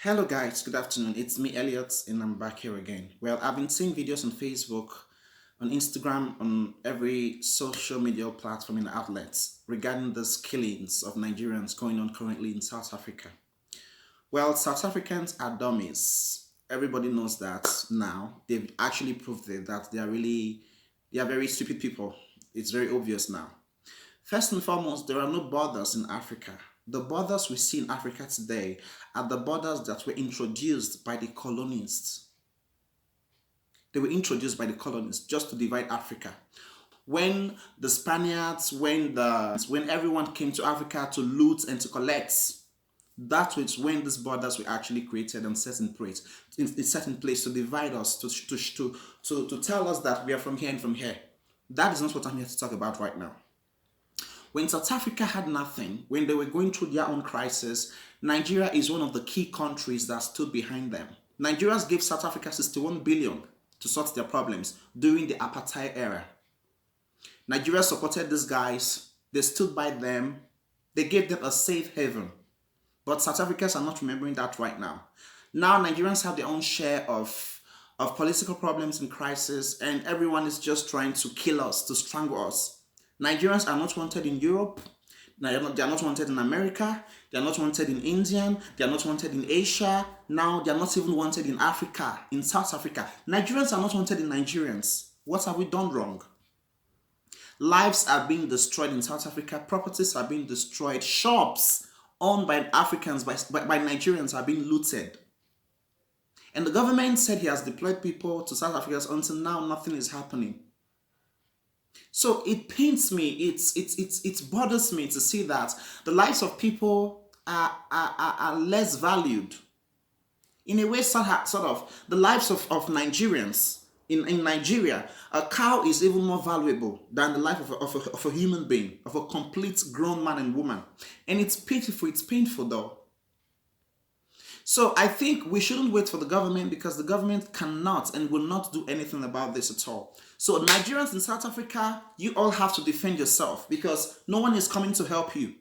Hello guys, good afternoon. It's me Elliot and I'm back here again. Well, I've been seeing videos on Facebook, on Instagram, on every social media platform and outlets regarding the killings of Nigerians going on currently in South Africa. Well, South Africans are dummies. Everybody knows that now. They've actually proved it that they are very stupid people. It's very obvious now. First and foremost, there are no borders in Africa. The borders we see in Africa today are the borders that were introduced by the colonists. They were introduced by the colonists just to divide Africa. When the Spaniards, when everyone came to Africa to loot and to collect, that was when these borders were actually created and set in place to divide us, to tell us that we are from here and from here. That is not what I'm here to talk about right now. When South Africa had nothing, when they were going through their own crisis, Nigeria is one of the key countries that stood behind them. Nigerians gave South Africa 61 billion to sort their problems during the apartheid era. Nigeria supported these guys, they stood by them, they gave them a safe haven. But South Africans are not remembering that right now. Now Nigerians have their own share of political problems and crisis, and everyone is just trying to kill us, to strangle us. Nigerians are not wanted in Europe, they are not wanted in America, they are not wanted in India, they are not wanted in Asia, now they are not even wanted in Africa, in South Africa. Nigerians are not wanted in Nigerians. What have we done wrong? Lives are being destroyed in South Africa, properties are being destroyed, shops owned by Africans, by Nigerians are being looted. And the government said he has deployed people to South Africa until now nothing is happening. So it pains me, it bothers me to see that the lives of people are less valued. In a way, sort of the lives of Nigerians, in Nigeria, a cow is even more valuable than the life of a human being, of a complete grown man and woman. And it's pitiful, it's painful though. So I think we shouldn't wait for the government, because the government cannot and will not do anything about this at all. So Nigerians in South Africa, you all have to defend yourself, because no one is coming to help you.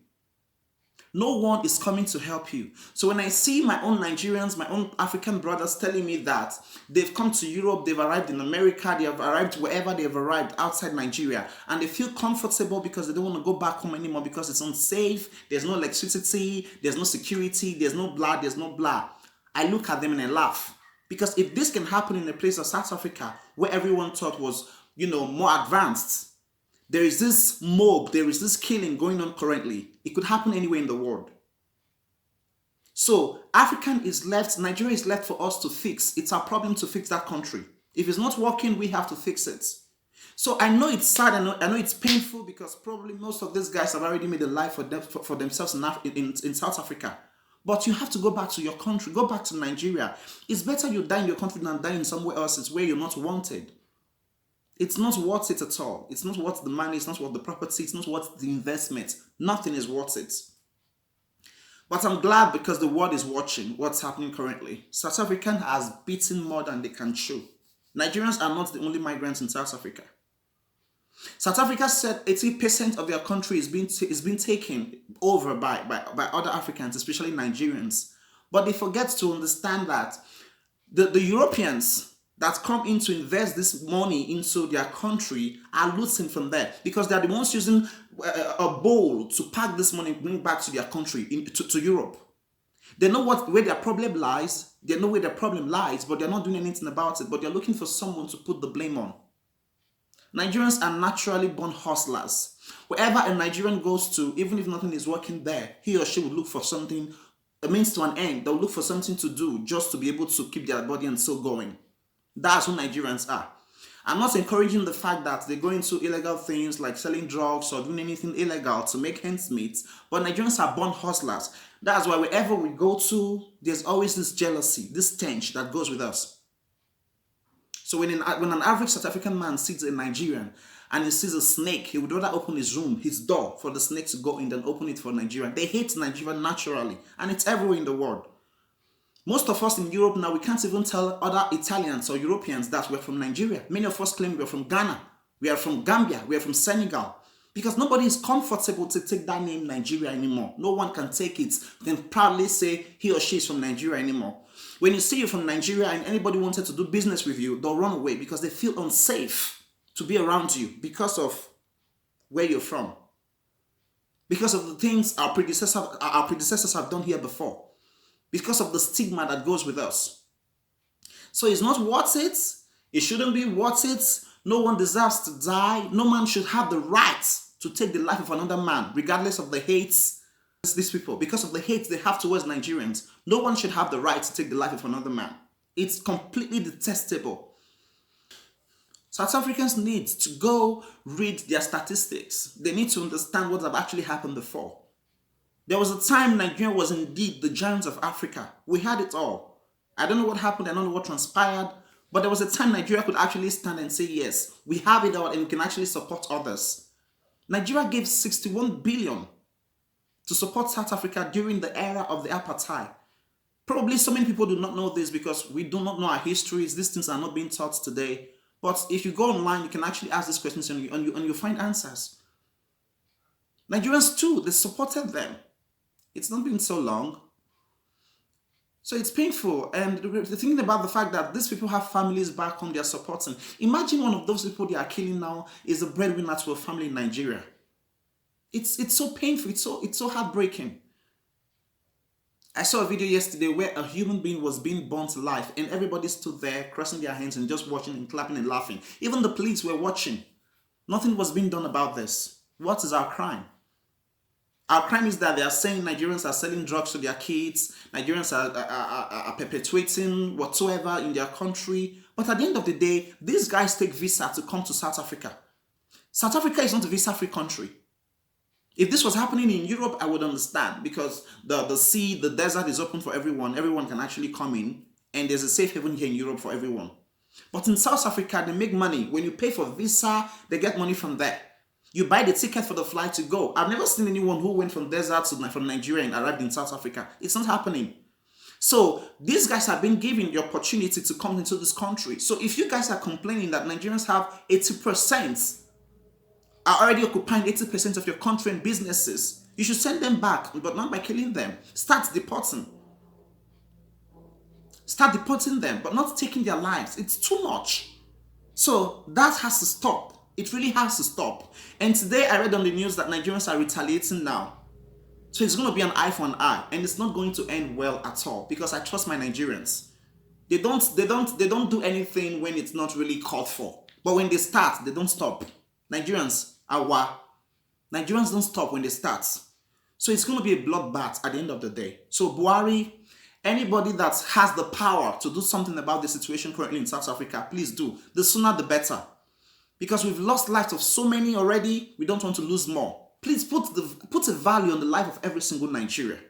No one is coming to help you. So when I see my own Nigerians, my own African brothers telling me that they've come to Europe, they've arrived in America, they have arrived wherever they've arrived outside Nigeria, and they feel comfortable because they don't want to go back home anymore because it's unsafe, there's no electricity, there's no security, there's no blah. I look at them and I laugh. Because if this can happen in a place of South Africa where everyone thought was, more advanced, there is this mob, there is this killing going on currently. It could happen anywhere in the world. So Nigeria is left for us to fix. It's our problem to fix that country. If it's not working, we have to fix it. So I know it's sad, I know it's painful, because probably most of these guys have already made a life for themselves in South Africa. But you have to go back to your country, go back to Nigeria. It's better you die in your country than die in somewhere else. It's where you're not wanted. It's not worth it at all. It's not worth the money, it's not worth the property, it's not worth the investment. Nothing is worth it. But I'm glad, because the world is watching what's happening currently. South Africa has beaten more than they can chew. Nigerians are not the only migrants in South Africa. South Africa said 80% of their country is being taken over by other Africans, especially Nigerians. But they forget to understand that the Europeans that come in to invest this money into their country are looting from there, because they are the ones using a bowl to pack this money and bring back to their country, to Europe. They know where their problem lies, but they're not doing anything about it, but they're looking for someone to put the blame on. Nigerians are naturally born hustlers. Wherever a Nigerian goes to, even if nothing is working there, he or she will look for something, a means to an end. They'll look for something to do just to be able to keep their body and soul going. That's who Nigerians are. I'm not encouraging the fact that they go into illegal things like selling drugs or doing anything illegal to make ends meet, but Nigerians are born hustlers. That's why wherever we go to, there's always this jealousy, this stench that goes with us. So when an average South African man sees a Nigerian and he sees a snake, he would rather open his door for the snake to go in than open it for Nigeria. They hate Nigeria naturally, and it's everywhere in the world. Most of us in Europe now, we can't even tell other Italians or Europeans that we're from Nigeria. Many of us claim we're from Ghana, we are from Gambia, we are from Senegal. Because nobody is comfortable to take that name Nigeria anymore. No one can take it, can proudly say he or she is from Nigeria anymore. When you see you're from Nigeria and anybody wanted to do business with you, they'll run away because they feel unsafe to be around you because of where you're from. Because of the things our predecessors have done here before. Because of the stigma that goes with us. So it's not worth it. It shouldn't be worth it. No one deserves to die. No man should have the right to take the life of another man, regardless of the hates these people, because of the hate they have towards Nigerians. No one should have the right to take the life of another man. It's completely detestable. South Africans need to go read their statistics. They need to understand what have actually happened before. There was a time Nigeria was indeed the giant of Africa. We had it all. I don't know what happened. I don't know what transpired. But there was a time Nigeria could actually stand and say, yes, we have it all and we can actually support others. Nigeria gave 61 billion to support South Africa during the era of the apartheid. Probably so many people do not know this because we do not know our histories. These things are not being taught today. But if you go online, you can actually ask these questions and you find answers. Nigerians too, they supported them. It's not been so long. So it's painful. And the thing about the fact that these people have families back home they are supporting. Imagine one of those people they are killing now is a breadwinner to a family in Nigeria. It's so painful. It's so heartbreaking. I saw a video yesterday where a human being was being burnt alive and everybody stood there crossing their hands and just watching and clapping and laughing. Even the police were watching. Nothing was being done about this. What is our crime? Our crime is that they are saying Nigerians are selling drugs to their kids, Nigerians are perpetuating whatsoever in their country. But at the end of the day, these guys take visa to come to South Africa. South Africa is not a visa-free country. If this was happening in Europe, I would understand because the sea, the desert is open for everyone. Everyone can actually come in and there's a safe haven here in Europe for everyone. But in South Africa, they make money. When you pay for visa, they get money from there. You buy the ticket for the flight to go. I've never seen anyone who went from desert from Nigeria and arrived in South Africa. It's not happening. So these guys have been given the opportunity to come into this country. So if you guys are complaining that Nigerians have 80%, are already occupying 80% of your country and businesses, you should send them back, but not by killing them. Start deporting. Start deporting them, but not taking their lives. It's too much. So that has to stop. It really has to stop. And today I read on the news that Nigerians are retaliating now. So it's going to be an eye for an eye, and it's not going to end well at all because I trust my Nigerians. They don't do anything when it's not really called for. But when they start, they don't stop. Nigerians don't stop when they start. So it's going to be a bloodbath at the end of the day. So Buhari, anybody that has the power to do something about the situation currently in South Africa, please do. The sooner the better. Because we've lost lives of so many already, we don't want to lose more. Please put a value on the life of every single Nigerian.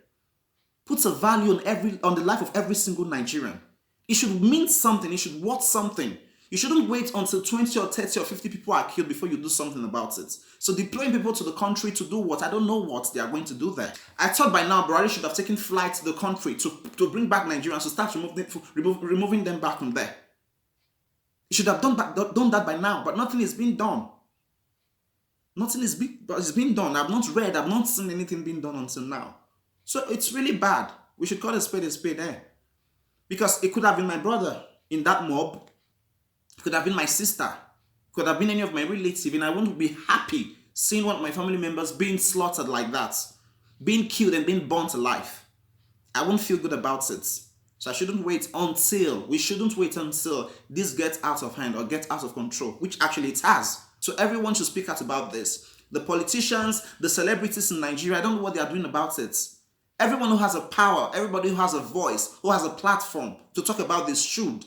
Put a value on the life of every single Nigerian. It should mean something. It should worth something. You shouldn't wait until 20 or 30 or 50 people are killed before you do something about it. So deploying people to the country to do what? I don't know what they are going to do there. I thought by now Buhari should have taken flight to the country to bring back Nigerians, to start removing them back from there. You should have done that by now, but nothing is being done. Nothing is being done. I've not seen anything being done until now. So it's really bad. We should call a spade there. Because it could have been my brother in that mob. It could have been my sister. It could have been any of my relatives. And I wouldn't be happy seeing one of my family members being slaughtered like that. Being killed and being burnt alive. I won't feel good about it. So we shouldn't wait until this gets out of hand or gets out of control, which actually it has. So everyone should speak out about this. The politicians, the celebrities in Nigeria, I don't know what they are doing about it. Everyone who has a power, everybody who has a voice, who has a platform to talk about this should.